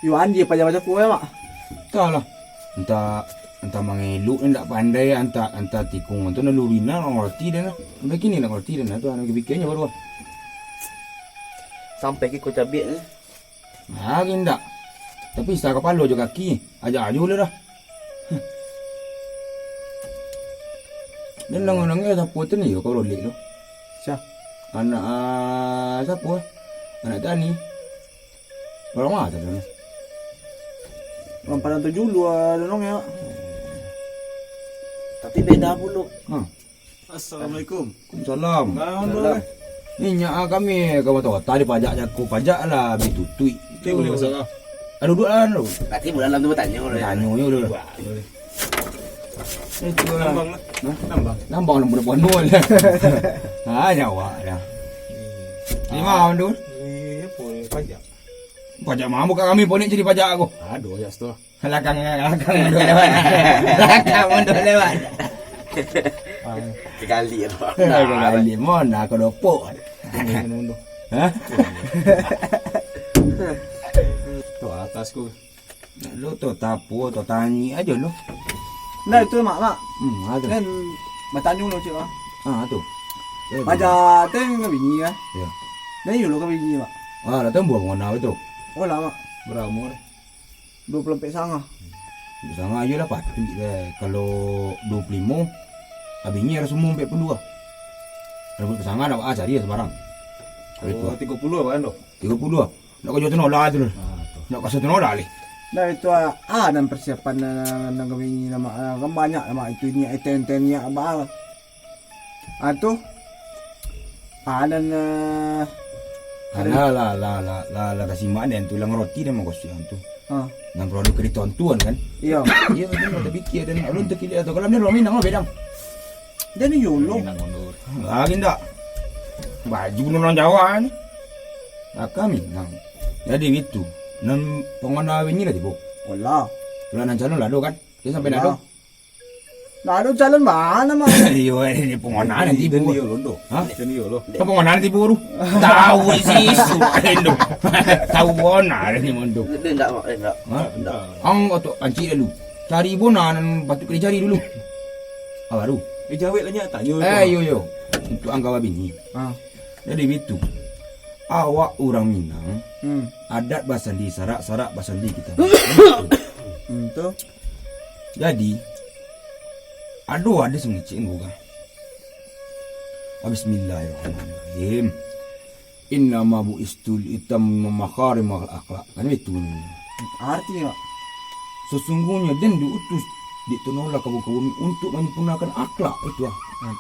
Yuan dia pajak-pajak kue mak. Entahlah. Entah mengeluk ni tak pandai, entah tikung tu nak lurina orang roti dah. Begini nak roti dah tu anak fikirnya baru. Sampai ke kau cabik ni. Lagi tak. Tapi sa kepala je kaki. Ajak aju dah. Dan lang-langnya siapa tu ni kau rolik tu? Siapa? Anak siapa? Anak Tani. Orang mana tu ni? Orang pandang tu julu ada nong ya. Tapi beda pula. Assalamualaikum. Waalaikumsalam. Salam. Ni nyak kami kau tahu tadi pajak jaku pajak lah bitutui. Tu boleh masalah. Duduk lah lu. Nanti bulan dalam tu bertanya orang. Tanya je dulu. Itu Nambang lah. Nambang. Nambang lah budak bondol. Ha Jawa dah. Ni mau dul. Boleh pajak. Pajak mau bukan kami pun jadi pajak aku. Aduh ya sto. Lakang mundur lewat. Lakang mundur lewat. Sekali lah. Kali mana aku dopok. Mundur. Ha? Tu atasku. Lu tu tapu tu tani aja lu. Nah itu mak. Ada. Kan bertanya lu cik mak. Tu. Pajak tu yang bini kan. Ya. Nah you lu kan bini mak. Dah tahu buang mana itu. Oh lama. Berapa umur? 20 pek sanga. Sama aja lah pasti kalau 25 abinya harus umum 42. Kalau kesana dah cari ya sebarang. Kalau itu 30 apa kan tu? 30. Nak kau jual tenola tu. Nak kasih tenola leh. Nah itu dan persiapan ng bini nama kan banyak nama itu ni iten-itennya apa. Tu dan Lah kasih mak dan tulang roti dan makosian tu. Dengan produk kerituan kan. Iya. Iya tu nak fikir dan nak runtuk dia tu. Kalau ni orang Minang bedang. Dan yolo. Lagi ndak. Baju orang Jawa ni. Kami Minang. Jadi itu. Nan pengguna ini lah tiba. Wala. Kalau nan calon lado kan. Dia sampai lado. Lado calon mana mah? Iyo ni pengguna nanti tiba. Dia londo. Ha? Jadi yolo. Pengguna nanti tiba. Tahu sih suendo. Tahu bona ni mondo. Dia enggak mak, enggak. Ang atau anci dulu. Cari bonan patut kena cari dulu. Baru. Jawab lah tanya. Yo. Untuk anggawa bini. Jadi itu. Awak orang Minang. Adat basandi sarak-sarak basandi kita. Tu. Jadi ada sengicik gua. Bismillahirrahmanirrahim. Inna ma buistul itam makarimul akhlak. Kan itu. Artinya Sesungguhnya dan diutus ditolonglah kamu bumi untuk menyempurnakan akhlak itu.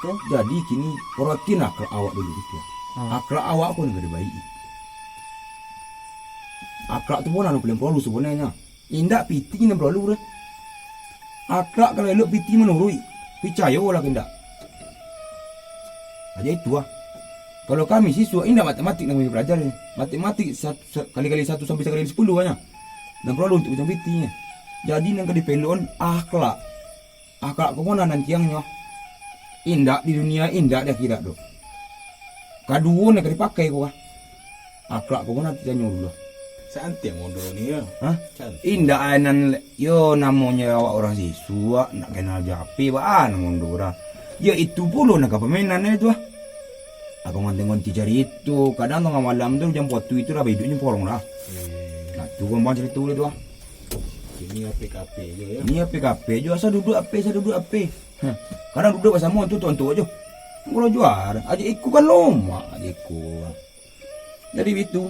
tu. Jadi kini perhatiin akhlak awak dulu itu. Akhlak awak pun enggak baik. Akhlak tu pun anu paling perlu sebenarnya. Indak piti nak perlu dah. Akhlak kalau elok piti menurui. Percaya lah kendak. Aja itu Kalau kami siswa indak matematik nak belajar ni. Matematik kali-kali 1 sampai kali 10 banyak. Dan perlu untuk macam pitinya. Jadi nang kadi pelon akhlak. Akhlak kau mana nanti yangnya. Indak di dunia indak dah kira tu. Kadua nak dipakai kau. Akhlak kau mana tanya dulu. Cantik mondo ni ya. Indak anan yo namanya awak orang siswa nak kenal japi baan mundura. Ya itu pula nak permainan itu. Aku ngonti cari itu. Kadang tengah malam tu jam 4 itu dah hidupnya porong dah. Nah tu kan bang cerita tu. Ini PKP je ya. Ni PKP je asal duduk apa. Kadang duduk bersama tu tuan-tuan aja. Kalau juara aja ikut kan loma aja ikut. Jadi itu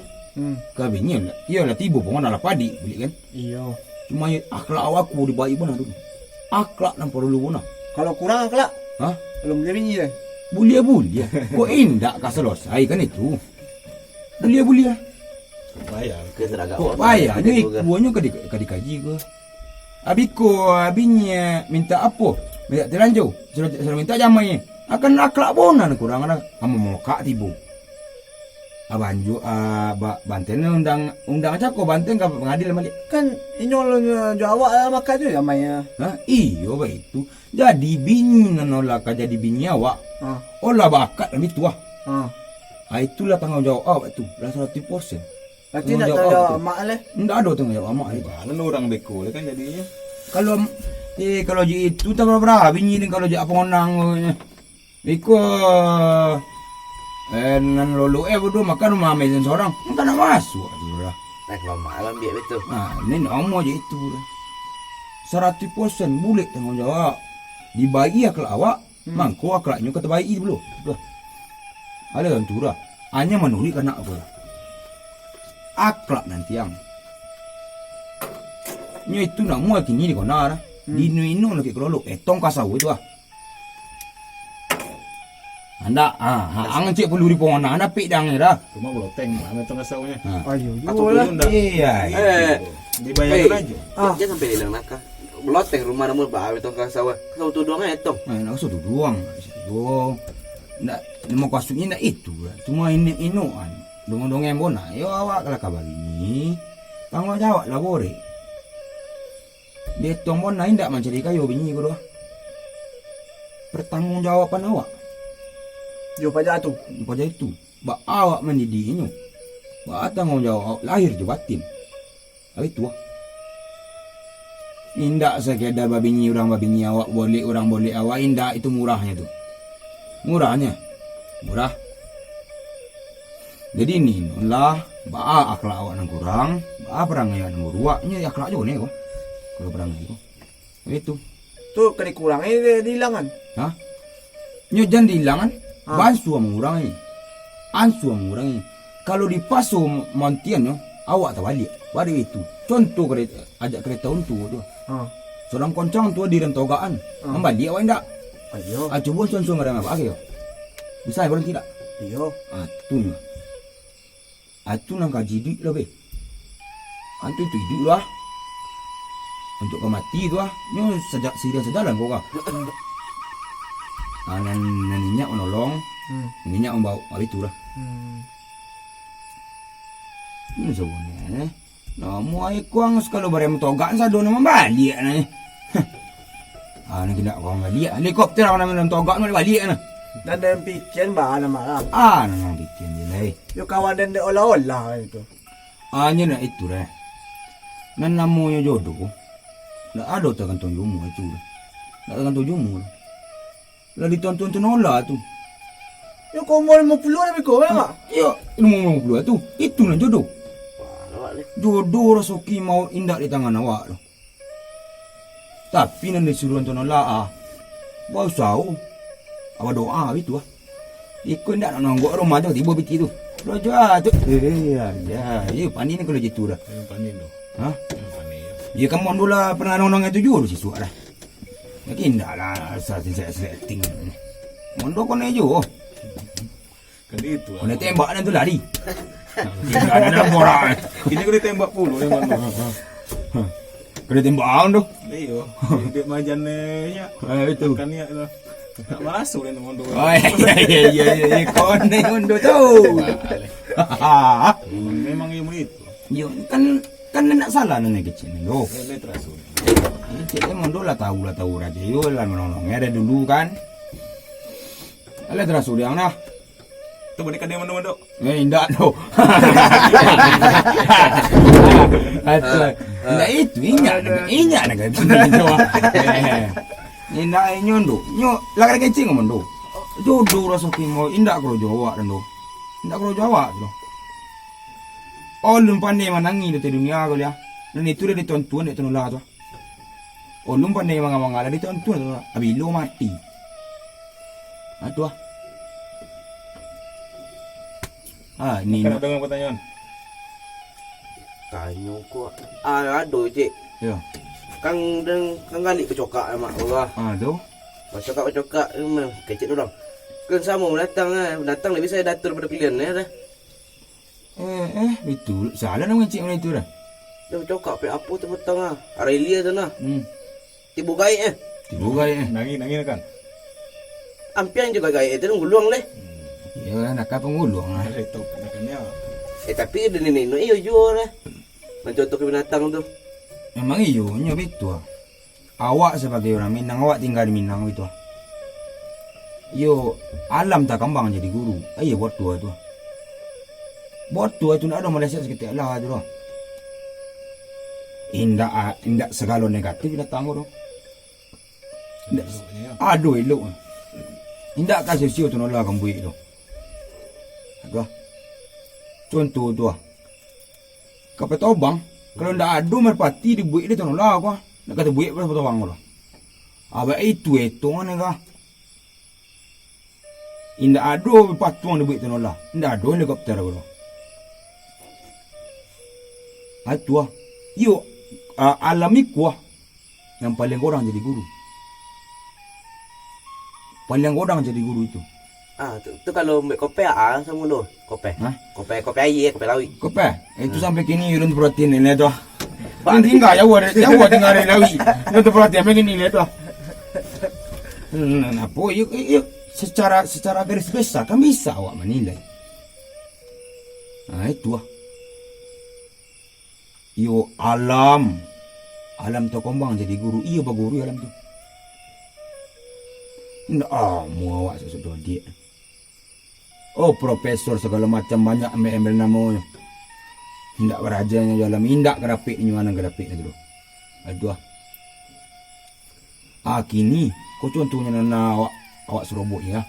kabinnya iyalah tiba pun nak padi beli kan. Iya. Cuma akhlak awakku dibaik benar dulu. Akhlak nak perlu benar. Kalau kurang akhlak, belum jadi bini dah. Bulia. Kok indak ka selesai kan itu. Bulia. Bayar. Kok payah ni buahnya ke dikaji ke. Abinya minta apa? Minta telanjau. Sudah minta jamai. Akan akhlak bonan kurang ada. Kamu mau kak tibu. Abanju Banten undang aja kok Banten ke pengadilan balik. Kan inyol Jawa makan tu jamainya. Iyo baik itu. Jadi bini nolak jadi bini awak. Olah bakat lebih tua. Itulah tanggung jawab awak tu. Lah 100%. Berarti Tanggung nak jawab tanggung apa jawab tu? mak leh. Ndak ada tanggung jawab mak itu. Mana orang beko lah kan jadinya. Kalau je itu tak berapa bini ni kalau je apa ngonang iko nan lolo bodoh makan rumah mezen seorang tak nak masuk tu lah. Naik malam biar betul. Ni nama je itu lah. 100% boleh tanggung jawab. Dibagi akhlak awak, mangko akhlaknya kata baik dulu. Dah. Ada kan tu dah. Hanya menuri karena apa? Akhlak nanti yang. Nya itu nak muat kini ni kau nak dah. Dinu-inu lagi kalau tong kasau itu ah. Anda angan cek perlu dipong anak anda pik dang ni dah. Cuma beloteng mana tu kasaunya. Ayo, Atau lah. belum dah. Iya. Dibayarkan aja. Jangan sampai hilang nakah. Beloteng rumah namun bawa itu kasau. Kasau tu doang etong. Nak kasut tu doang. Situ. Nak mau kasutnya nak itu lah. Cuma ini inuan. Dongeng-dongeng bona. Yo awak kalau kabar ini. Tanggung jawab lah boleh. Dia tong bona indak mencari kayu bini ko doh. Pertanggungjawaban awak. Yo pajak tu. Pada itu. Ba awak mendidiknya. Ba tanggung jawab lahir je batin. Itu lah. Indak sekedar babini orang babini awak boleh orang boleh awak indak itu murahnya tu. Murahnya. Murah. Jadi ni lah ba akhlak awak nang kurang, ba perangai nang ruak nya akhlak jo ni ko. Kalau perangai ko. Itu. Tu kena kurang dia hilangan. Ha? Nyo jangan dihilangan. Bansu mengurang ni. Ansu mengurang ni. Kalau dipasu mantian no, awak tak balik. Balik itu. Contoh kereta ajak kereta untuk tu. Seorang koncang tu di rentogaan. Membalik awak indak. Ayo. Coba suan-suan ngarang apa ke? Bisa boleh tidak? Ayo. Tu ni. Itu nang kaji duit lah be. Antu tu hidup lah. Untuk kau mati tu lah. Nyo sejak sirian sejalan kau kah? Naninya menolong. Naninya membawa. Itu lah. Ini sebenarnya. Namu ay kuang sekalo bare motogaan sa do naman balik na eh. Ano kina ko balik. Helikopter ako naman ng togaan mo balik na. Dan dalam pikiran bah nama lah. Ano nang bikin nila eh. Yo kawan dan dia olah-olah itu. Anya na ito re. Nanamu yung jodoh. Na ado ta kantong yumo ito. Na kantong yumo. La ditonton tinola tu. Yo kau mau 50 lebih kau lah. Yo, inu mo mo tu. Itu na jodoh. Awak ni. Jodoh rasuki mau indak di tangan awak tu. Tapi nan disuruh tinola bau sau. Awak doa itu ah. Ikut ndak nak nonggok rumah tu tiba biti tu. Rojo tu. Ya, pani ni kalau gitu dah. Yang panin tu. Ha? Yang panin. Ya kamu dulu pernah nonong itu juga si suara. Lagi ndak lah setting. Mondo kau ni jo. Kan itu. Kau tembak dan tu lari. Ada nak borak. Ini kau ditembak puluh yang mana? Kau tembak tu. Iyo. Dia majannya. Itu. Kan ya tu. Tak masuk dia mondo. Oh ya. Kau ni mondo tu. Memang ilmu itu. Yo kan nak salah nanya kecil ni. Yo. Dia terasa. Cik mondo lah tahu raja. Yo lah menolongnya dari dulu kan. Alah terus udah nah. Tu boleh kan dia mondo. Indak tu. Nah itu inyak nak kata Jawa. Indak nyondo. Nyo lagar kecing mondo. Jodoh rasa kimo indak kro Jawa dan do. Indak kro Jawa tu. Olum pandai manangi di dunia kau lihat. Dan itu dia ditonton dia tenola tu. Olum pandai mangamangala ditonton tu. Abi lo mati. Itu ah. Ni Kan ada pertanyaan. Tanya ko. Aduh cik. ya. Kang galik bercokak mak Allah. Tu. Bercokak memang kecil orang. Kan sama datang lebih saya datur pada pilihan dah. Itu salah nak cik mana itu dah. Dia bercokak pe apa tu petang Aurelia sana. Tibu gaib Tiba gaya. Nangis kan. Ampian juga gaib tu gulung leh. Ya nak apa ngulung lah. Ada itu kan ya. Tapi ada nenek iyo jual lah. Mencontoh ke binatang tu. Memang iyo nya betul. Awak sebagai orang Minang awak tinggal di Minang itu. Yo alam tak kembang jadi guru. Ayo buat dua tu. Boto itu nak ada Malaysia seketik lah tu lah. Indak segala negatif datang tu. Aduh elok. Indak kasih siu tu nolak kan buik tu. Aduh. Contoh tu lah. Kau tahu bang, kalau ndak ada merpati di buik dia tu nolak aku. Nak kata buik berapa tu bang tu. Abang itu mana kah? Indak ada patuang di buik tu nolak. Indak ada helikopter aku tu. Itu lah. Yo, alami kuah yang paling orang jadi guru. Paling orang jadi guru itu. Tu kalau ambil kopi sama lu. Kopi. Kopi air, kopi lawi. Kopi. Itu sampai kini urun protein ini tu. Ini tinggal jauh tinggal dari lawi. Itu protein begini ni tu. Apa? Yuk secara garis besar kan bisa awak menilai. Itu lah. Yo alam tu kombang jadi guru. Iya ba guru alam tu. Ndak mau awak sesudah dia. Oh profesor segala macam banyak ambil nama. Ndak berajanya dalam indak kerapik ni mana kerapik tu. Aduh. Kini kau contohnya nana awak serobot ya.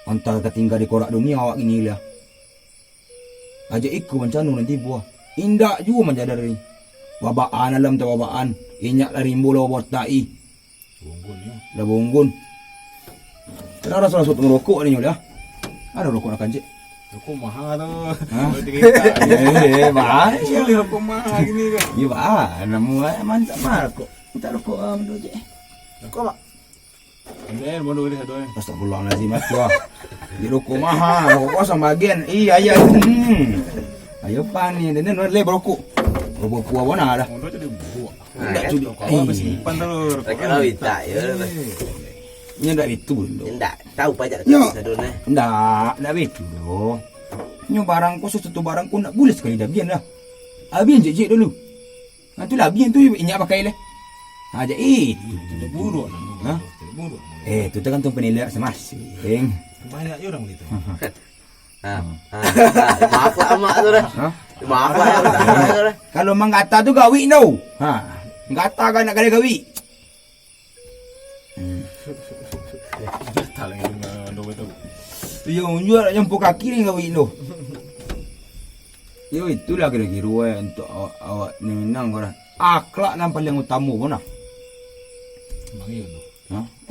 Antara ketinggal di korak dunia awak gini lah. Aja ikut macam nanti buah. Indak juga menjadari. Wabaan alam tu wabaan. Inyak lah rimbu lah wabatai. Bunggun ya. Dah bunggun. Kenapa salah satu merokok ni dah? Ada rokok nak kancik? Rokok mahal tu. Mahal. Siapa rokok mahal gini kan? Ya mahal. Nama mantap mahal rokok. Minta rokok menurut je. Rokok mak. Ini bodoh dia tu. Astagfirullahalazim aku. Di rokok mahal. Rokok kosong bagian. Ayah. Ayo pani dan le berokok. Berokok mana dah? Bodoh jadi buah. Ndak curi. Kau apa simpan tu? Kalau tak ya. Nya ndak itu doh. Ndak tahu pajak sadun eh. Ndak itu doh. Nyo barang khusus satu barang pun nak boleh sekali dah bian dah. Abian je dulu. Nanti lah bian tu inyak pakai le. Aja itu Buruk. Ha? Buruk. Tu tergantung penilaian masing-masing. Banyak je orang begitu. Maaf lah mak tu dah. Maaf lah tu dah. Kalau menggata tu gawi no. Menggata kan nak kali gawi. Tak lagi dengan dua tu. Yo jual jemput kaki ni gawi no. Yo itulah kira-kira untuk awak ni menang kau dah. Akhlak yang paling utama pun lah. Memang iya tu.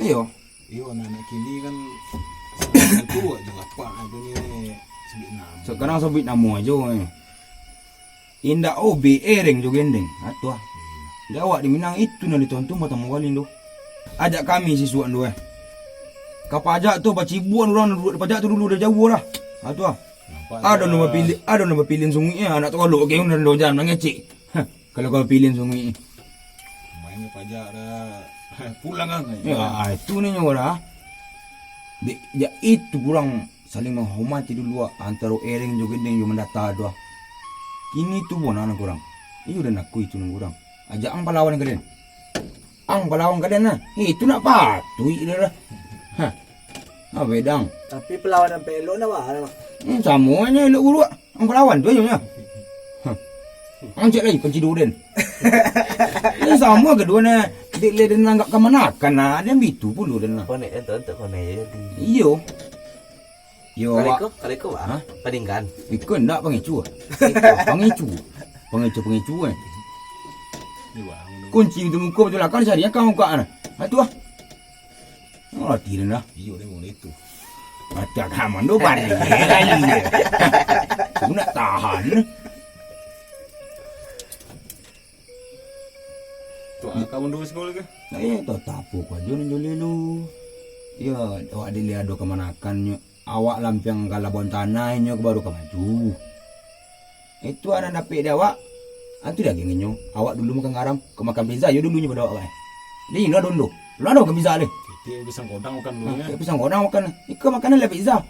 Iyo. Iyo anak-anak kini kan itu aja apa itu ni sebut nama. Sekarang sebut nama aja. Indah OB ering juga ending. Atu ah. Dia awak di Minang itu nak ditonton pertama kali tu. Ajak kami siswa tu Kapajak tu pacibuan orang pajak tu dulu dah jauh lah. Atu ah. Ada nombor pilih sungai anak tu kalau okey nak lojan mengecek. Kalau kau pilih sungai. Mainnya pajak dah. Pulang kan. Ya, itu ni orang. Ya itu kurang saling menghormati dulu antara ering juga dengan yang mendata dua. Kini tu pun anak kurang. Iyo dah nak itu kurang. Ajak ang pahlawan kalian. Ang pahlawan kalian nah. Itu nak patui dah. Bedang. Tapi pelawan dan pelok nak apa? Semuanya elok guru. Ang pahlawan tu aja. Ang cek lagi kunci durian. Ini sama kedua na. Dia dah nanggap ke mana kan ada itu pulu dah. Konek ente konek jadi. Iyo. Yo. Kalau ah. Padingkan. Ikut ndak pengicu. Pengicu. Pengicu eh. Kunci itu muka betul lah kan cari kau muka ana. Itu ah. Oh tidak dah. Iyo dia mau itu. Macam kaman do balik. Aku nak tahan. Tu kamu dulu sekolah ke? Tak tapu kau jual lu. Ya, awak dilihat do kemanakannya. Awak lampiang kalabon tanahnya baru ke maju. Itu anak dapik dia awak. Antu dah gengenyo. Awak dulu makan garam, ke makan pizza yo dulunya pada awak. Ni lah dulu. Lu ada ke pizza le? Kita pisang kodang makan dulu ya. Pisang kodang makan. Ika makan le pizza.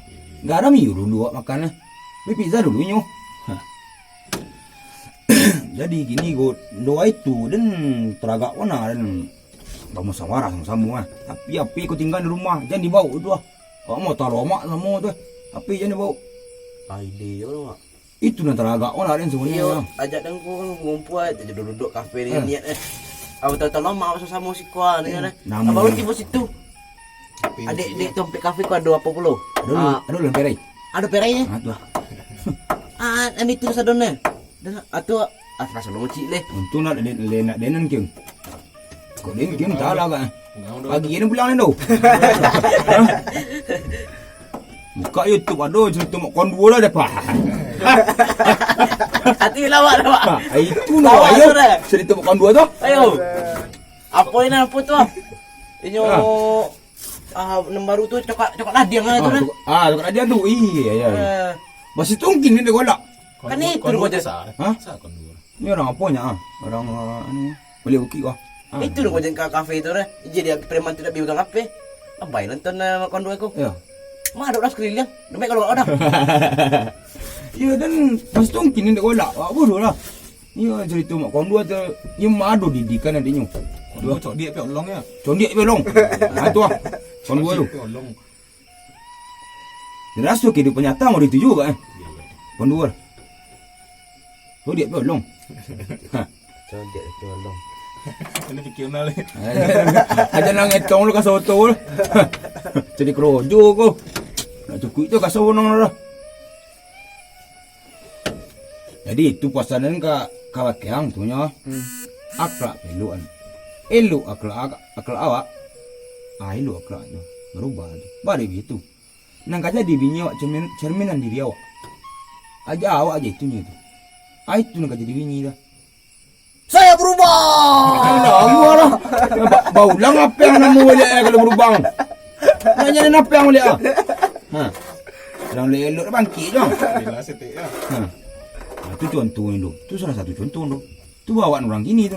Garam yo dulu awak makan. Beli pizza dulunya. Jadi gini go doa itu dan teragak wana dan bermusyawarah sama-sama Tapi api aku tinggal di rumah jangan dibawa tu ah. Kau mau taruh mak sama tu. Api jangan dibawa. Ide je mak. Itu nak teragak orang lain semuanya. Iyo, ajak dan ku kan ngumpul aja duduk kafe ni niat Aku tahu lama sama si kuan ni kan. Nama- Abang tiba situ. Adik tempat kafe ku ada apa puluh. Aduh lan perai. Ada perainya. Ah tu. Ini tu sadonnya. Dan atu rasa lu cik leh. Untung nak denan kieu. Kau den kieu tak lah kan. Pagi ni pulang ni tu. Buka YouTube aduh cerita mak kon dua lah dapat. Hati lawak. Itu nak Lawak ayo. tu dah. Cerita mak kon dua tu. Ayo. Apa ini apa tu? Ini baru tu coklat ladiang lah tu kan. Cakap dia tu. Iya. Masih tungkin ni dia golak. Kan itu kau jadi. Ha? Ni orang apanya Orang anu boleh ukik wah. Itu kau jadi kafe itu dah. Jadi preman tu dah bilang kafe. Abai nonton makan dua aku. Ya. Mah ada sekeliling. Nampak kalau ada. Ya dan masih tungkin ni dia golak. Apa bodoh lah. Ya cerita mak kon dua tu. Dia madu didikan adiknya. Dua cok dia pe long ya. Condik belong. Tu ah. Kon dua tu. Long. Dia rasa kehidupan nyata mau itu juga Kon dua. Tu dia belong. Jangan dia tolong. Ini fikir nak le. Aja nang etong lu kasih auto lu. Jadi kerojo ko. Nak cukup tu kasih nang dah. Jadi itu pasanan ka kawakyang tu nya. Akhlak peluan. Elu akhlak awak. Elu akhlaknya berubah tu. Bari begitu. Nang kaja di bini awak cerminan diri awak. Aja awak aja itunya tu. Itu nang kaja di bini dah. Saya berubah. Lama lah. Baulang apa yang nama boleh kalau berubah. Nanya apa yang boleh ah. Orang lelok bangkit je. Bila setik ya. Itu contoh ni tu. Tu salah satu contoh tu. Tu bawa orang gini tu.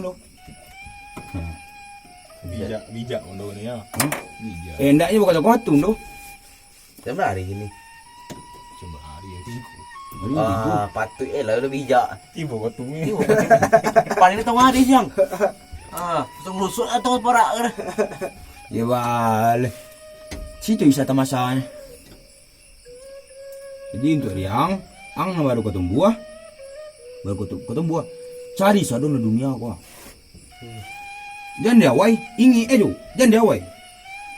Bijak mondo ni ya. Bijak. Endaknya bukan kau tu. Siapa hari ini? Coba hari ya tiku. Patut lah udah bijak. Tiba kau tu ni. Paling tahu hari siang. Lusuk atau parak. Ya bal. Situ wisata masanya. Jadi untuk yang baru kau tumbuh. Baru kau tumbuh. Cari sadon di dunia kau. Jangan dia awai, ingi aja. Jangan dia awai.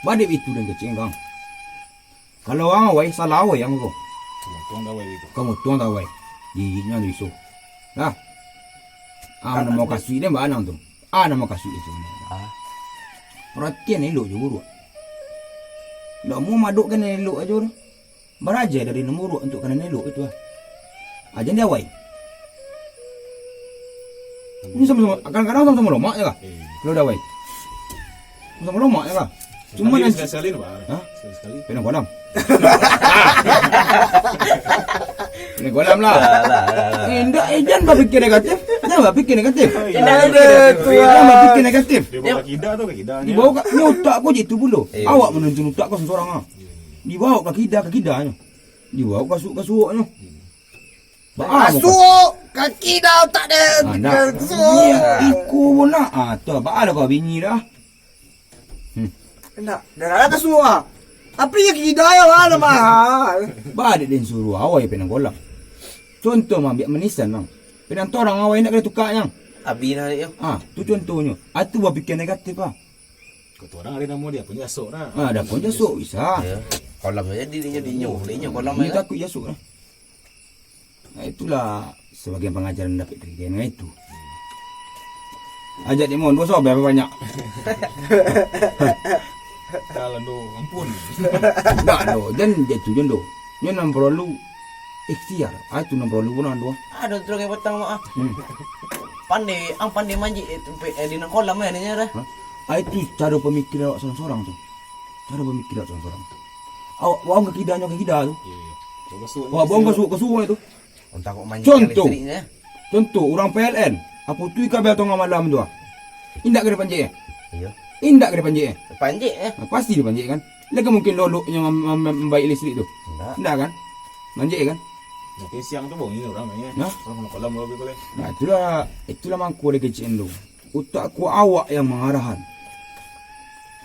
Badai itu dan kecenggang. Kalau orang awai, salah awai yang kau. Tuang dah wei. Kamu tuang tak awai. Giginya tu isu. Dah. Nama kasih dia mana tu? Nama kasih itu. Perhatian elok je buruk. Tak mau madukkan elok aja tu. Beraja dari nomor untuk kena elok itu lah. Jangan dia awai. Ini sama-sama, kadang-kadang sama-sama lomak je kah? Kalau dah awai. Sama-sama lomak je kah? Cuma nanti sekali nak. Ha? Sekali. Penang kolam. Penang kolam lah. Endak, jangan berfikir negatif. Jangan berfikir negatif. Jangan berfikir negatif. Dia bawa kidah tu ke kidahnya. Dibawa kat ni otak kau je itu dulu. Awak menuntun otak kau seorang ah. Dibawa kat kidahnya. Dibawa kasuk-kasuknya. Masuk kaki dah tak ada. Iku pun nak. Tu apa ada kau bini dah. Nak, dah ada semua. Apa yang kita ya mana mahal? Balik dia suruh awai penang kolam. Contoh mah biar menisan bang. Penang torang awai nak kena tukar yang. Abi nak dia. Tu contohnya. Itu buat fikir negatif ah. Kau orang ada nama dia punya sok dah. Dah pun jasuk bisa. Ya. Kolam saja dirinya dinyo kolam Ini ni. takut jasuk lah. Itulah sebagian pengajaran dapat dari dia itu. Ajak dia mohon bos berapa banyak. Kalau tu ampun. Tak do, dan dia tu jen do. Dia nam perlu ikhtiar. Itu nam perlu pun ando. Ada terus yang petang mak. Pandai manjik di kolam ni nya dah. Itu cara pemikiran awak seorang-seorang tu. Cara pemikiran seorang-seorang. Awak buang ke kidah tu. Coba sok. Awak buang ke sungai tu. Entah kok manjik Contoh. listriknya. Contoh orang PLN. Apa tu kabel tengah malam tu. Indak kena panjik. Iya. Indak kena panjik. Panjik Pasti dia panjik kan. Lagi mungkin lolok yang membaik listrik tu. Enggak. Indak kan? Panjik kan? Nanti siang tu bang ini orang ni. Hah? Orang kolam lebih boleh. Nah itulah mangku ada kecil tu. Utak ku awak yang mengarahan.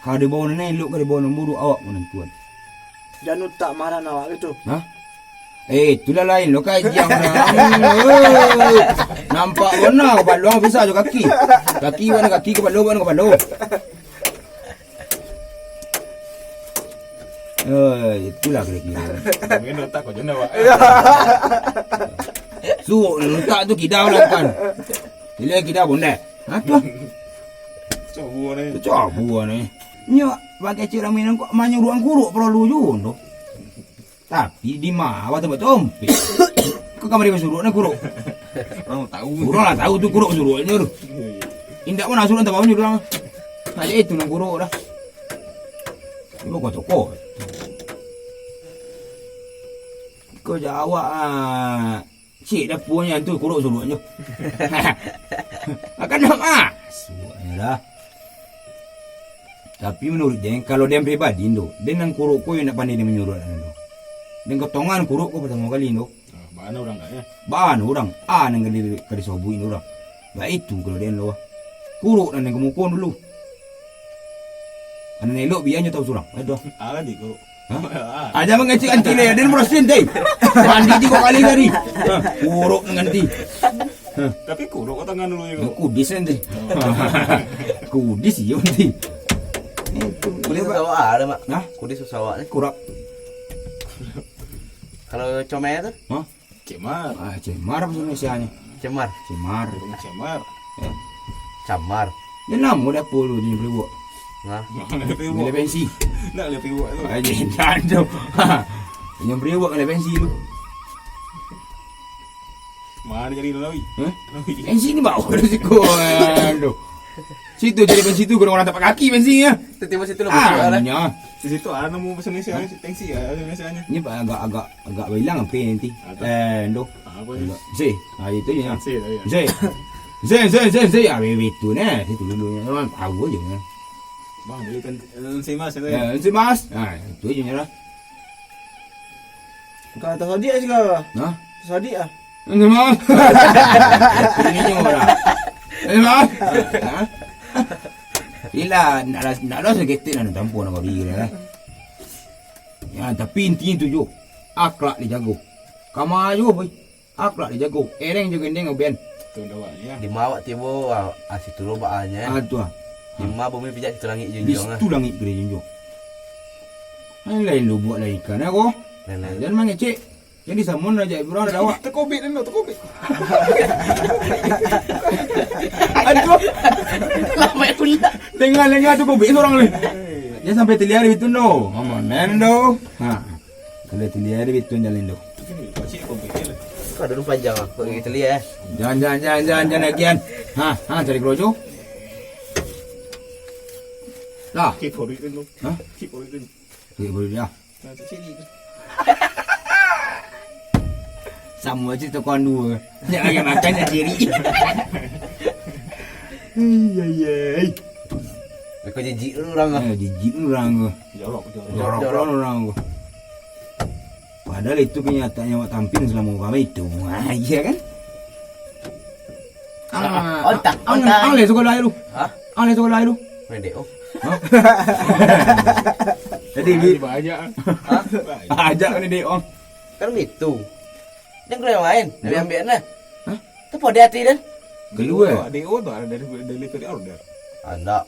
Kalau dia bawa nelok ke dia bawa nombor awak menentuan. Jangan tak marah awak gitu. Itulah lain lo kai jiang dah. Nampak benar kepala luang bisa je kaki. Kaki mana kaki kepala mana kepala. Itulah kira-kira. Mungkin otak kau jenda wak. Su letak tu kidau lah kan. Bila kidau pun dah. Apa? Coba ni. Coba ni. Nyo pakai cik ramen kok manyu ruang kuruk perlu juno. Tapi di mana tempat tompi. Kau kamar dia suruh nak kuruk. Orang tahu. Kurang lah tahu tu kuruk suruhnya tu. Indak pun asuran tak bawah orang. Ada itu nak kuruk dah. Ibu kau toko. Kau jawab cik dah punya tu kuruk suruhnya. Akan nama. Suruhnya dah. Tapi menurut dia, kalau dia pribadi tu, dia nang kuruk kau yang nak pandai dia menyuruh tu. Dan ketongan kuruk kau pertama kali tu. Bahan orang tak ya? Bahan orang. Nang kali sobuin orang. Baik itu kalau dia lo. Kuruk dan nang kemukun dulu. Anak elok biarnya tahu surang. Aduh. Kan di kau. Aja mengecik anti le, dia berosin deh. Mandi 3 kali hari. Kuruk dengan ti. Tapi kuruk kau tangan dulu ya. Kudis nanti. Kudis ya nanti. Kudis susah ada mak. Hah? Kudis susah awak ni. Kurap. Kalau comel tu? Hah? Cemar. Cemar apa Indonesianya? Cemar. Cemar. Cemar. Camar. Dia nama dah puluh ni boleh buat. Nah. Lebih Boleh buat. pensi. Nak lebih buat tu. Jangan tu. Yang boleh buat kalau pensi tu. Mana jadi lawi? Pensi ni bawa dari situ. Aduh. Situ jadi pensi tu orang tapak kaki pensi ya. Tiba situ lah betul lah. Di situ ada nama bahasa Malaysia ni tensi Malaysia ni. Ni agak bilang apa nanti. Doh. Apa ni? Si, itu je. Tensi tadi. Si. Itu ni. Situ dulu ni. Orang tahu aja ni. Bang, dia tensi mas tu. Si Mas. Itu je lah. Kau tak Saudi ke sekarang? Nah. Saudi ah. Si Mas. Ini orang. Si Mas. Ila nak sakit nak tampun nak diri lah. Ya, tapi intinya tu jo. Akhlak dia jago. Kamar juga boy. Akhlak dia jago. Ereng juga dia ngoben. Tu dah buat ya. Di mawak tibo situ robaannya. Tu ah. Di ma bumi pijak situ langit junjung lah. Di situ langit gede junjung. Lain lu buat lain kan aku. Lain-lain. Dan mangecek. Jadi samun aja ibu orang dah awak. Terkobit dan terkobit. Aduh. Lama pula. Dengar tu kau orang ni. Dia sampai terlihat itu no. Mama nendo. Kalau terlihat itu jalan do. Pakcik kobit je lah. Kau ada rumah panjang aku pergi telia eh. Jangan lagian. Cari kerojo. Lah. Keep horit tu. Hah? Keep horit tu. Okey, boleh dia. Macam sini tu. Sama je tu kawan dua. Jangan makan nak ciri. Kau jijik orang ah. Jijik orang tu. Jorok orang tu. Padahal itu kenyataannya awak tampil selama kami itu. Iya kan? Otak. Ang le sekolah lu. Hah? Ang le sekolah lu. Pendek oh. Jadi banyak. ajak ni dia orang. Kan gitu. Dan kau yang lain, Nabi ambil lah. Hah? Tu pada hati dan. Keluar. DO tu ada delivery order. Ada.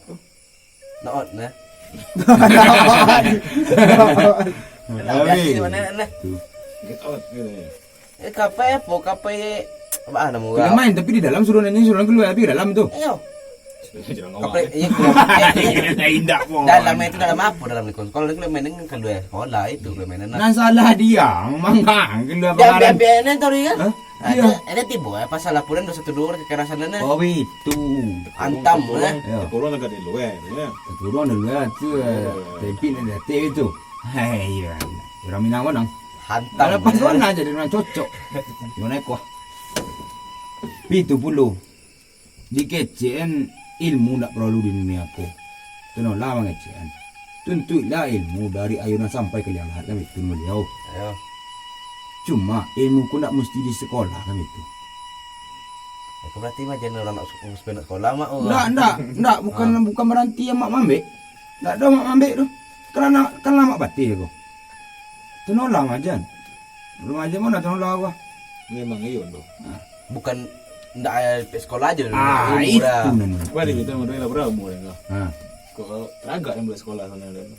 Nak nah. Habis. Mana nah. Get out. Kapai apa? Kapai apa nama Kena orang? main tapi di dalam suruh keluar tapi dalam tu. Ayo. Jangan Kapai ngawak. iya keluar. Indak pun. Dalam itu dalam apa dalam ni kon? Kalau kita main dengan keluar sekolah itu keluar mainan. Nan salah dia, manggang keluar Dia pengaran. ambil tahu dia kan? Hah? Iya. Ada tiba pasal laporan 212 kekerasan dan Oh itu. antam lah. Ya. Korang agak di luar ya. Turun dulu lah tu. Tapi ni dah teh itu. Hai ya. Orang Minang mana? Hantam. Kalau pas mana jadi orang cocok. Mana kuah. Itu puluh. Dikecen ilmu tak perlu di dunia aku. Tenolah mengecen. Tentulah ilmu dari ayunan sampai ke liang lahat kami itu beliau. Ayo. Cuma ilmu ku tak mesti di sekolah kami itu. Aku berarti mah jangan orang nak sepeda sekolah mak. Enggak, bukan berarti yang mak mambek. Enggak ada mak mambek tu. Kerana mak batik aku. Tenolah majan. Remaja mana tahu lah apa. Memang iyo tu. Bukan ndak ada sekolah aja. Ah, ilmu itu dah. namanya. Balik kita mau lah berapa umur kan? Ha. Kok teragak yang boleh sekolah sana dan.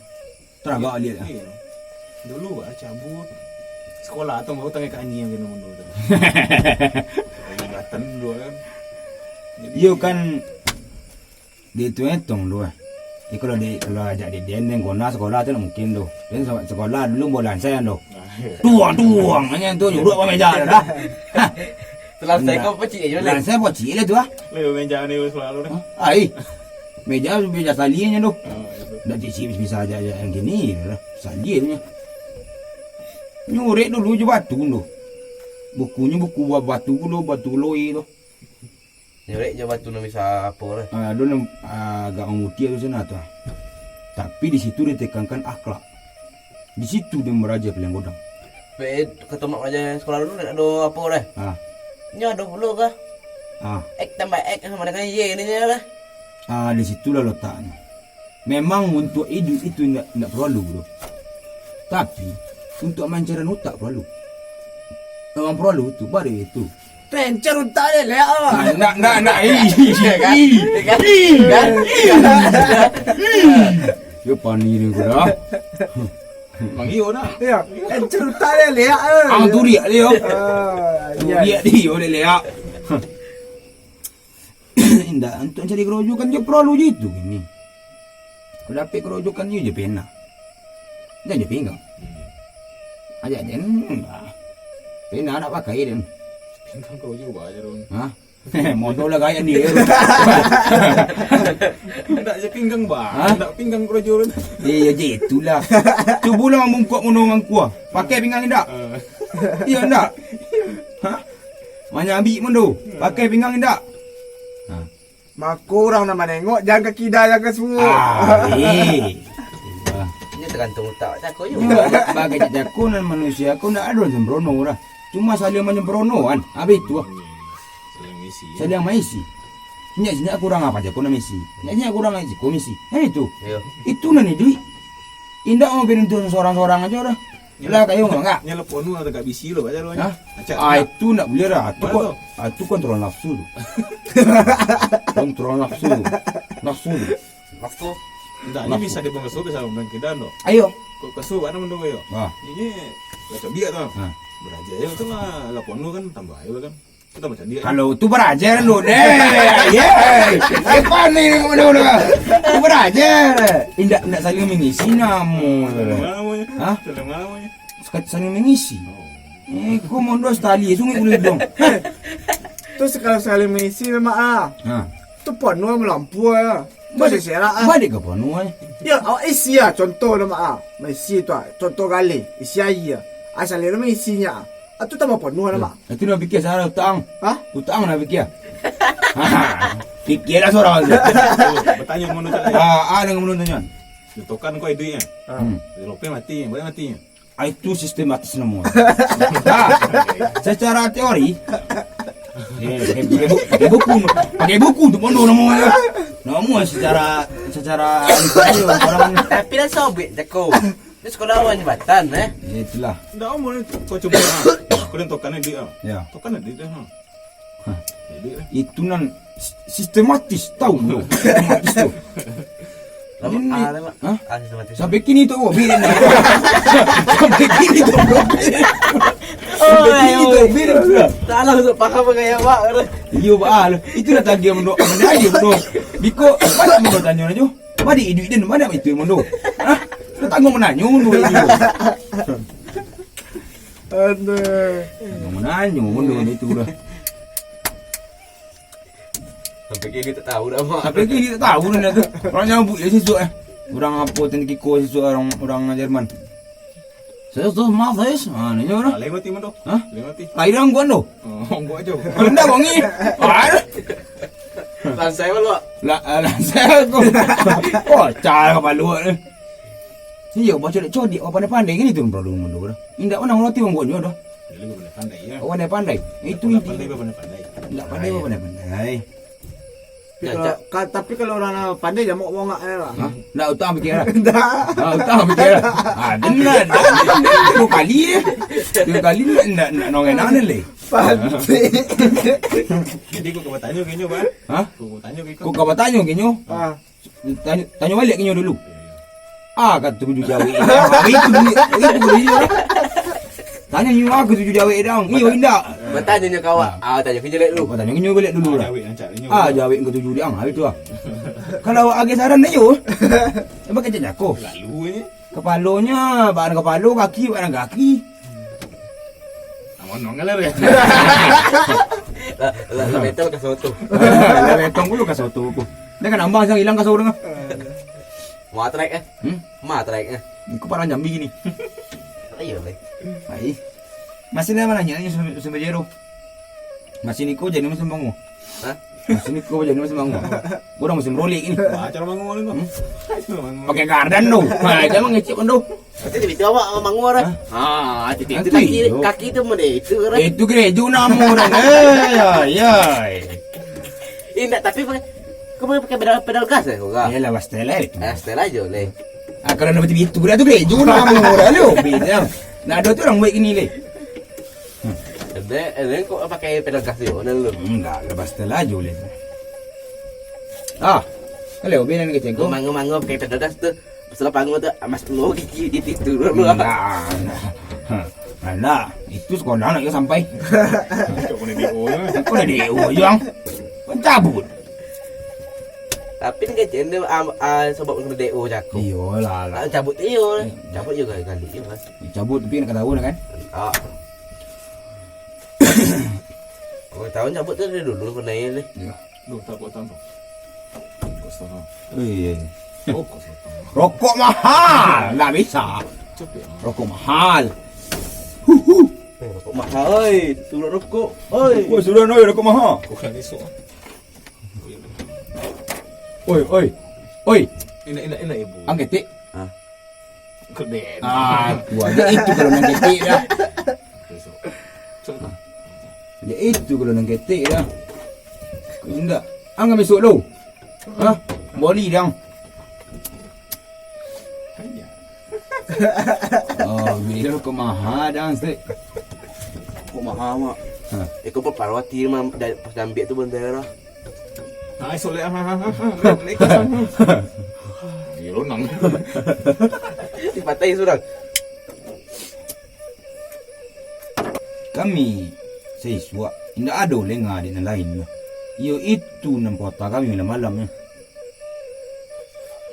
Teragak dia. Iya. Dulu cabut sekolah atau mau tanya kanyi yang kena mundur tu. Ingatan dulu kan. Yo kan dia tu etong tu. Kalau ajak dia dendeng kona sekolah tu mungkin tu. Dan sekolah dulu bolan saya tu. Tuang hanya tu duduk pada meja dah. Setelah saya kau pecik je Lan saya buat cik lah tu ah. Leo meja ni selalu dah. Ai. Meja salinya tu. Itu. Dah cik bisa aja yang gini lah. Salinya. Nyurek dulu je batu tu. Bukunya buku buat batu dulu, batu loi tu. Nyurek je batu nak bisa apa lah. Dulu agak mengutia tu sana tu. Tapi di situ dia tekankan akhlak. Di situ dia meraja pilihan godang. Ketemu aja sekolah dulu nak ada apa dah. Ah, Nya ada pula kah? ah, X tambah X sama dengan Y ni je lah. di situlah letaknya. Memang untuk hidup itu tidak perlu bro. Tapi untuk mancaran otak perlu. Memang perlu tu, baru itu. Pencar unta dia lah. Nak. Yo pani ni ko dah. Mang iyo dah. Ya, pencar unta dia lah. Ang tu dia dia. Tu Ya. dia dia oleh leak. Indah untuk cari kerojokan je perlu je itu gini. Kalau dapat kerojokan je pena. Jangan je pinggang. Aja dan pena nak pakai dan. Pinggang kau juga aja dong. Ha? Modal lah gaya dia. Tak je pinggang bah. Ha? Tak pinggang krojo dah. Ya je itulah. Cubalah mengungkap menongang kuah. Pakai pinggang indak. Ya indak. Ha? Mana ambil mun tu? Pakai pinggang indak. Ha. Mak orang nak menengok jaga kida jaga semua. Ini tergantung otak aku juga. Bagai jakunan manusia aku nak ada sembrono lah. Cuma saling menyembrono kan. Habis tu. Saling misi. Saling mengisi. Nyak kurang apa aja kau nak misi. Nyak kurang aja komisi. Itu. Yo. Itu nanti duit. Indah mau bentuk seorang-seorang aja dah. Lah kayu enggak? Nyelpon nu agak bisi lo aja lo. Hah? Itu nak boleh lah. Itu kontrol nafsu tu. Kontrol nafsu. Nafsu. Waktu Tak, ini bisa di bangsa bisa undang kedan lo. Ayo. Kok kesu mana mendung yo. Ah. Ini baca dia tu. Ha. Beraja ya itu lah lapon nu kan tambah ayo kan. Kita baca dia. Kalau tu berajar lu deh. Apa ni kamu dulu? Tu berajar. Indak saling mengisi namu. Namanya. Hah? Dalam namanya. Sekat saling mengisi. Kau mau dos tali sungai boleh dong. Terus kalau saling mengisi nama ah. Ha. Tu penuh melampu ya. Masih serak ah. Balik ke penuh ni? Ya, awak isi ah contoh nama ah. Mengisi tu ah. Contoh kali isi air. Asal dia mengisinya. Tu tambah penuh nama. Itu nak fikir saya utang. Hah? Utang nak fikir. Fikirlah seorang tu. Bertanya mana cara. Dengan menurut tanya. Ditokan kau idenya. Hmm. Lope mati, boleh mati. Itu sistematis semua. Secara teori. Pakai buku untuk bodoh namanya. Namanya secara orang tapi dah sobek jago. Dia sekolah awal jembatan itulah. Dah umur kau coba. Kau tokan dia. Ya. Tokan dia ha. Itu nan sistematis tahu lo. Sistematis tu. Lama Hah? sistematis. Sampai kini tu birin. Sampai kini tu. Birin. Salah untuk paham gaya awak. Iyo baal. Itu dah tagih mendo. Mana aja mendo. Biko mana mendo tanya aja. Mana duit dia mana itu mendo. Hah? Dah tanggung menanyo mendo itu. Aduh. Tanggung menanyo mendo itu dah. Sampai kini tak tahu dah mak. Sampai kini tak tahu dah tu. Orang nyambut dia sisuk Orang apa tadi kiko sisuk orang Jerman. Saya tu maaf guys. Ni orang. Lain mati mendo. Hah? Lain mati. Airang gua no. Oh, gua aja. Anda wangi. Lan saya malu. Lah saya aku. Oh, cara balu ni. Iya, baca dek codi, oh pandai-pandai gini tu bro dulu. Indak mana ngerti wong gua dah. Jadi gua pandai ya. Oh, pandai-pandai. Itu Pandai inti. pandai. Indak pandai. Tapi kalau orang pandai dia mau ngak lah. Ha? Nak utang fikir lah. Dah. Ha, utang fikir lah. Ha, benar. Dua kali eh. Dua kali nak nongenan le. Pandai. Jadi kau kau tanya kenyo ba? Ha? Kau tanya ke Kau kau tanya kenyo? Ah. Tanya balik kenyo dulu. Ah, kata tujuh jawab. Itu dia. Tanya you aku tujuh jawab dang. Iyo indak. Bertanya nya kawan. Tanya kerja dulu. Kau tanya kenyo balik dulu lah. Jawab lancar kenyo. Jawab kau tujuh dia. Itu lah. Kalau agak saran dia yo. Apa kerja aku? Lalu ni. Kepalanya, bahan kepala, kaki, bahan kaki. Aman nongel lah. Lah betul ka soto. Lah betong dulu ka soto ko. Dia kan ambang sang hilang ka soto nga. Matrek Matrek Ko parang nyambi gini. Ayo le. Ai. Masih naman nanya ni sumajero. Masih ni ko jadi mas bango. Ha? Masih ni ko jadi mas bango. Gua musim rolik ini. Acara mangu ni ko. Pakai gardan do. Ha, jangan ngecek do. Pasti dia awak mangor. Titik kaki tu mode itu. Itu gereja nama orang. Ay. Indak tapi kau pakai pedal gas kau ka? Yalah bastela itu. Setelah aja le. Kalau nak betul itu tu gereja nama orang lo. Beda. Nak ada tu orang baik ini le. Ada kau pakai pedal gas tu lu. Enggak, lepas telah aja le. Kalau benar ni kecek ko. Mango pakai pedal gas tu. Setelah panggung tu mas lu gigi di tidur lu. Nah, itu sekolah nak sampai. Kau ni dia oh. Kau dah dewa yang pencabut. Tapi ni kecil dia sebab kena DO jago. Iyalah. Cabut iyo. Cabut juga kali je mas. Cabut tapi nak tahu kan? Kau tahu cabut tu dia dulu pernah ni. Ya. Lu tak kau tahu. Kau tahu. Iya. Oh, kau tahu. Rokok mahal. Tak bisa. Cepet. Rokok mahal. Rokok mahal. Oi, turun rokok. Oi. Woi, sudah noi rokok mahal. Kau kan esok. Oi. Enak ibu. Angketik. Keden. Tu aja itu kalau nang ketik dah. Esok. Ya itu kalau nang ketik dah. Kau indak. Angkat besok lu. Ha? Boli dang. Hanya. Bila rokok mahal dang sik. Rokok mahal mak. Kau pun parwati mah pas ambil tu bendera. Esok le. Ya lu nang. Dipatai surang. Kami siswa indak ada lengah di lain. Yo itu nampota kami malam-malam.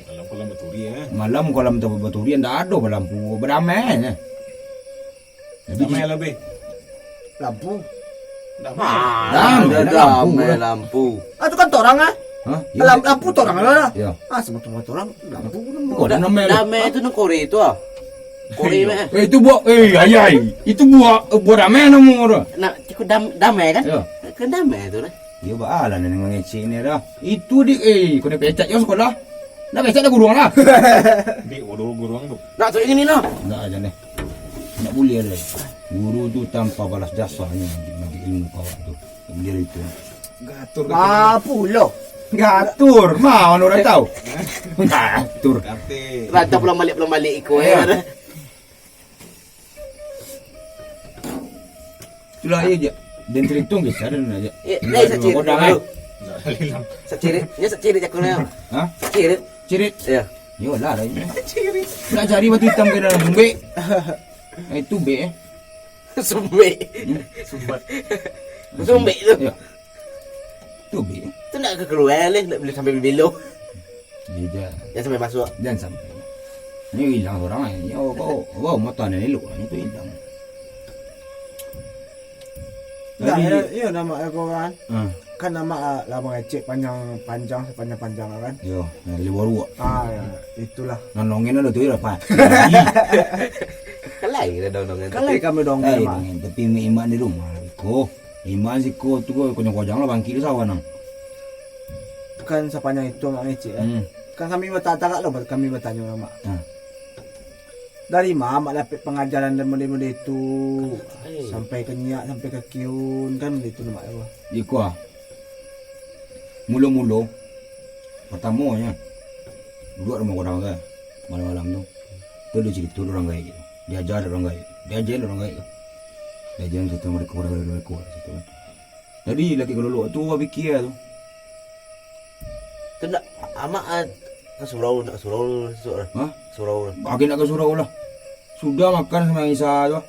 Malam kolam baturi Malam kolam baturi ndak ada lampu beramai. Jadi Damai lebih. Lampu. Damai lampu. Itu kan torang ah. Hah? Lampu torang lah. Ya. Semua torang lampu. Kau dah namai. Damai tu nak Korea tu Korea meh. Itu buat ayai. Itu buat ramai nama orang. Nak ikut damai kan? Ya. Kan damai tu lah. Ya baalah dengan ngecek ni dah. Itu di kau dah pecat yo sekolah. Nak pecat dah gurung lah. Di guru tu. Nak tu ini lah. Nak aja ni. Nak boleh lah. Guru tu tanpa balas jasanya bagi ilmu kau tu. Dia itu. Gatur. Puluh. Gatur, mana orang tahu? Gatur. Kate. Rata pulang balik ikut Ya. Itulah aja. Dan terhitung ke cara aja. Saciri. Saciri. Nya saciri jak kena. Ha? Saciri. Cirit. Ya. Yo lah ini. Nak cari batu hitam ke dalam sumbe. Itu be. Sumbe. Sumbat. Sumbe tu. Ya. Tu be. Tu nak ke keluar le, nak boleh sampai belok. Dia Jangan sampai masuk. jangan sampai. Ini hilang orang ni. Kau motor ni elok. Itu hilang. Iya nama aku kan. Kan nama lama ngecek panjang sepanjang kan. Yo, libur Ya, itulah. nolongin lo tu ya pak. Kalai kita dong-dongan. Kalai kami dong mah. Tapi iman di rumah. Iman si ko tu ko konyang lah bangkit sawan nang. Kan sepanjang itu mak ngecek kan. Kan kami bertata lo, kami bertanya sama. Dari mak dapat pengajaran dan model-model itu sampai ke Nyak, sampai ke Kiun kan itu nama aku. Iko ah. Mula-mula pertamanya duduk rumah orang kan malam-malam tu. Tu dia cerita orang gaib gitu. Dia ajar orang gaib. Dia ajar orang gaib. Dia ajar cerita mereka gitu kan. Jadi laki golok tu orang fikir tu. Tu nak amak surau nak surau surau. Ha? Surau. Bagi nak ke surau lah. Sudah makan sama Isa tu.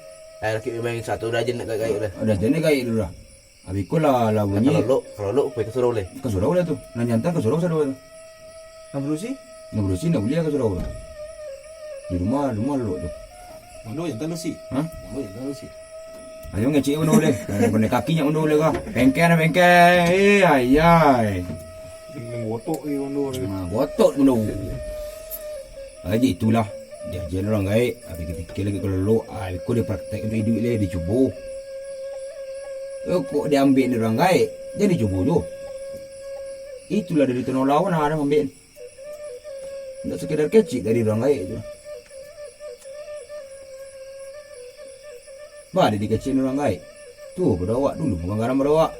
Laki memang satu dah je nak gaib dah. Ada jenis gaib dulu dah. Habis ko lah bunyi. Kalau lo pergi ke surau le. Ke surau lah tu. Nak nyantai ke surau sadua tu. Nak berusi? Nak berusin nak beli ke surau lah. Di rumah lelok tu. Mondo yang tak lusi. Ha? Mondo yang tak lusi. Ayo ngecik pun boleh. Kena kakinya pun boleh kah? Bengkel. Ayai. Dengan wotok ni Mondo ni. Botok pun dah. Aje itulah. Dia ajar orang gaib. Habis ketika lagi kalau lelok. Habis ko dia praktek untuk hidup dia. Dia cuba. Kok dia ambil ni orang gaib. Jadi cuba tu. Itulah dari tenor lawan ada ambil. Tak sekedar kecil dari orang gaib tu. Bah dia dikecil orang gaib. Tu berdawak dulu bukan garam berdawak.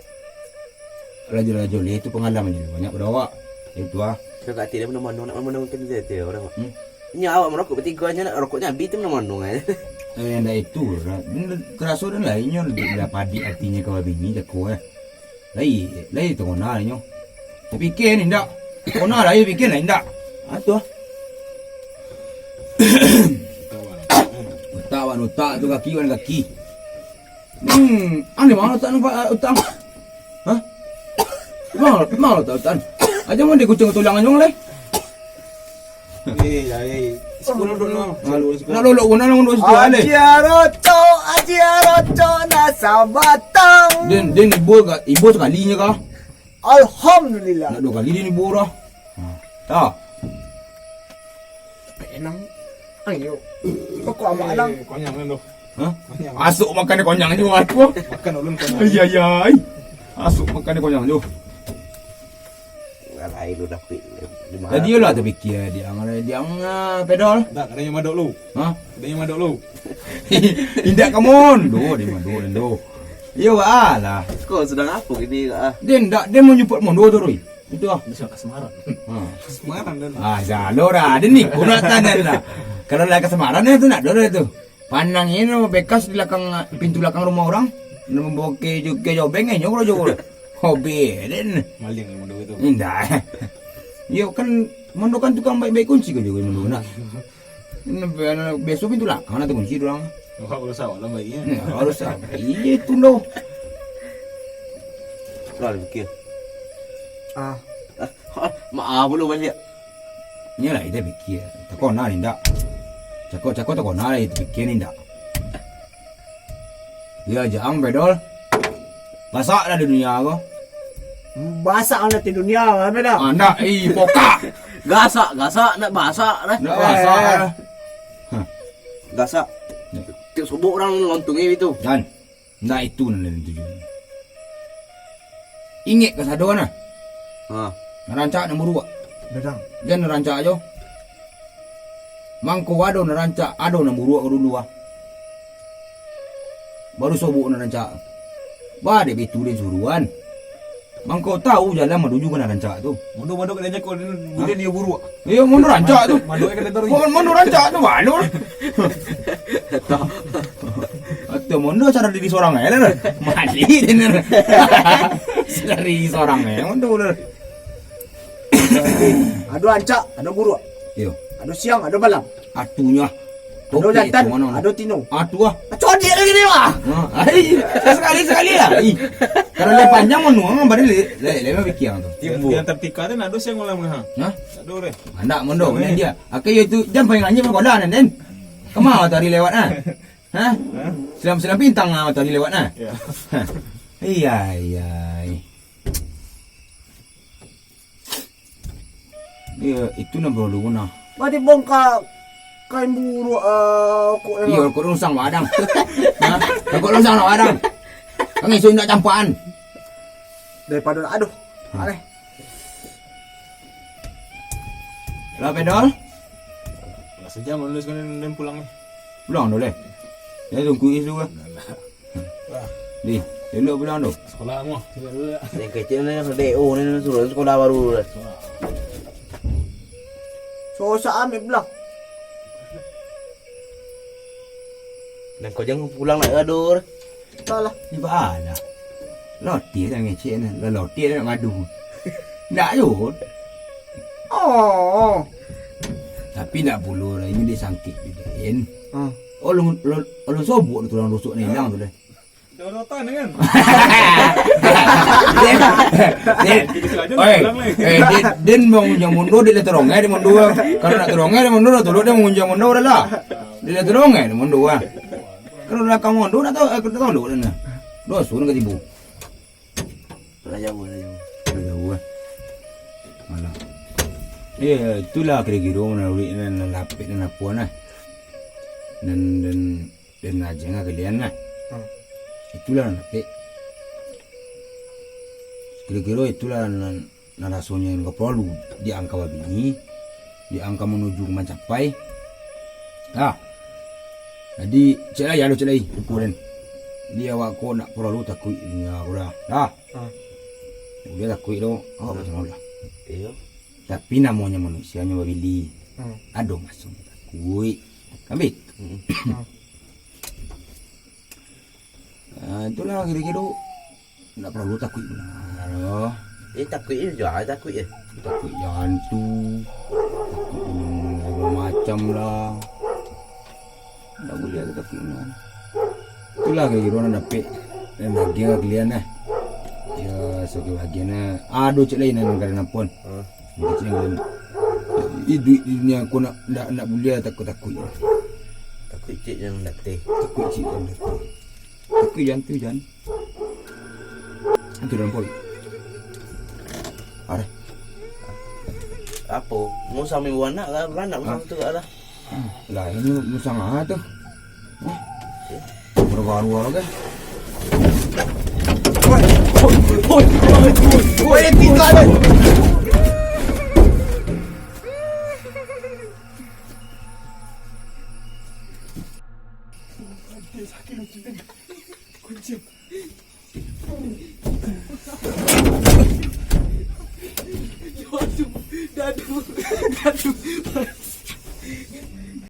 Raja-raja le itu pengalaman je banyak berdawak. Itu ah. Kau kat dia mana-mana nak mana-mana kan dia orang. Nya awak merokok bertiga nya nak rokoknya habis tu mana-mana. Dah itu terasa dan lainnya dah padi artinya kau bini jago Lai tu kena nyo. Tapi fikir ni ndak. Kena lah fikir lah ndak. Atuh. Utak tu kaki wan kaki. Ane mana tak nampak utang? Hah? Mau tak utang? Aja mau dikucing tulang anjong le. Sekolah dulu. Nak lolok guna nang ndok situ ale. Ajiaroto nasabatang. Den ibu sekalinya kah? Alhamdulillah. Nak 2 kali dia ni ibu dah. Tak. Enang. Ayo. Kok amak lang. Konyang kan tu. Ha? Asuk makan konyang je aku. Makan ulun konyang. Ayai. Asuk makan konyang je. Alai lu dapat. Tadi lah terfikir dia pedal. Tak, katanya madok lu. Ha? Katanya madok lu. Indak kamon. Dia mandor. Yo alah. Kau sedang apa gini ah? Dia mau jemput mondo tu Roy. Itu ah. Bisa ke Semarang. Ha. Semarang dan. Jalora ada ni kunatan dah. Kalau lah ke Semarang tu nak dora tu. Pandang ini bekas di belakang pintu belakang rumah orang. Nama boke juga jobeng ni nyokro jokro. Hobi den. Maling yang Mondo itu. Indah. Yo kan mondo kan tukang baik-baik kunci ke juga mondo nak. Besok pintu belakang mana tu kunci orang. Kau urus awak lah baiknya. Harus apa? Itu no. Lalu fikir. Ah. Maaf belum balik. Ni lah itu fikir. Tak kau nak ni tak. Cakap tak kau nak itu fikir ni tak. Ya jangan bedol. Masak dah di dunia aku. Basak anak di dunia apa dah? Anda poka. Gasak nak basak dah. Nak masak. Gasak. Tiap sobok orang lontong itu. Dan nak itu nak tujuan. Ingat ke satu mana? Ha. Narancak nombor 2. Dadang. Dia narancak aja. Mangko ado narancak, ado nombor 2 dulu ah. Baru sobok narancak. Bah dia betul dia suruhan. Mangko tahu jalan menuju ke narancak tu. Mondo kena jago dia dia buru. Ya mau narancak tu. Mondo kena taruh. Mau narancak tu balur. Atau mondo cara diri seorang lah. Mali dia. Dari seorang mondo lah. Ada ancak, ada guru. Yo, Ada siang, ada malam. atunya. Ada jantan, ada tino. Atu ah. Codi lagi ni mah. Ai, sekali lah. Kalau dia panjang mau nuang baru le fikir tu. Yang tertika tu nak dos yang ulang ha. Ha? Tak ada. Anda mondo ni dia. Akai itu jam paling anjing kola nen. Kemau tadi lewat ah. Ha? Selam bintang ah tadi lewat ah. Ya. Iya. Dia itu nak berlalu guna. Mati bongkar kain buru aku Iya, kau rusang wadang. Ha? Kau rusang wadang. Kang isu nak campaan. daripada aduh. Aleh. Lah pedal. Lah sejam lulus kan pulang ni. Pulang dulu. Ya tunggu isu ah. Di. Elok pulang tu. Sekolah mu. Tidak dulu ya. Yang kecil ni DO ni suruh sekolah baru dah. So sa ambil pula. Dan kau jangan pulang nak gaduh. Salah. Ni bahala. Loti dah ngecek ni. Loti dah nak ngadu. Nak yut. Oh. Tapi nak bulu lah. Ini dia sangkit bidain. Ah. Olong sobok tu tulang rusuk ni hilang tu dah. Jangan rotan kan. Dia mengunjang mundur dia teronggai dia mundur. Kalau nak teronggai dia mundur tu dia mengunjang mundur dah lah. Dia teronggai dia mundur ah. Kalau nak kamu mundur nak tahu aku tahu lu dah. Doa suruh ke tibu. Dah jauh dah jauh. Jauh ah. Malah. Itulah kira-kira menarik dan lapik dan apa nah. Dan aja ngah kalian nah. Itulah lapik. Kira-kira itulah narasinya yang perlu diangka babini, diangka menuju ke mencapai. Jadi cek lagi, cek lagi, ukuran. Dia awak kau nak perlu takut ni aku dah. Dia takut tu, awak macam mana? Iya. Tapi namanya manusianya babili. Aduh masuk takut. Ambil. Itulah kira-kira nak perlu takut benar. Takut ni jual takut je. Takut jantu, takut segala macam lah. Tak boleh ada takut benar. Itulah kira-kira nak dapat dan bagian kalian lah. Ya sebagai bagiannya. Aduh cik lain nak kadang pun. Cik lain. Ini aku nak boleh takut-takut. Takut cik yang datang. Takut cik yang datang. Takut jantu jangan. Itu dalam pol. Ada. Apa? Mau sambil beranak ke? Beranak macam tu ke lah. Lah ini musang tu. Berbaru-baru ke? Oi, tinggal.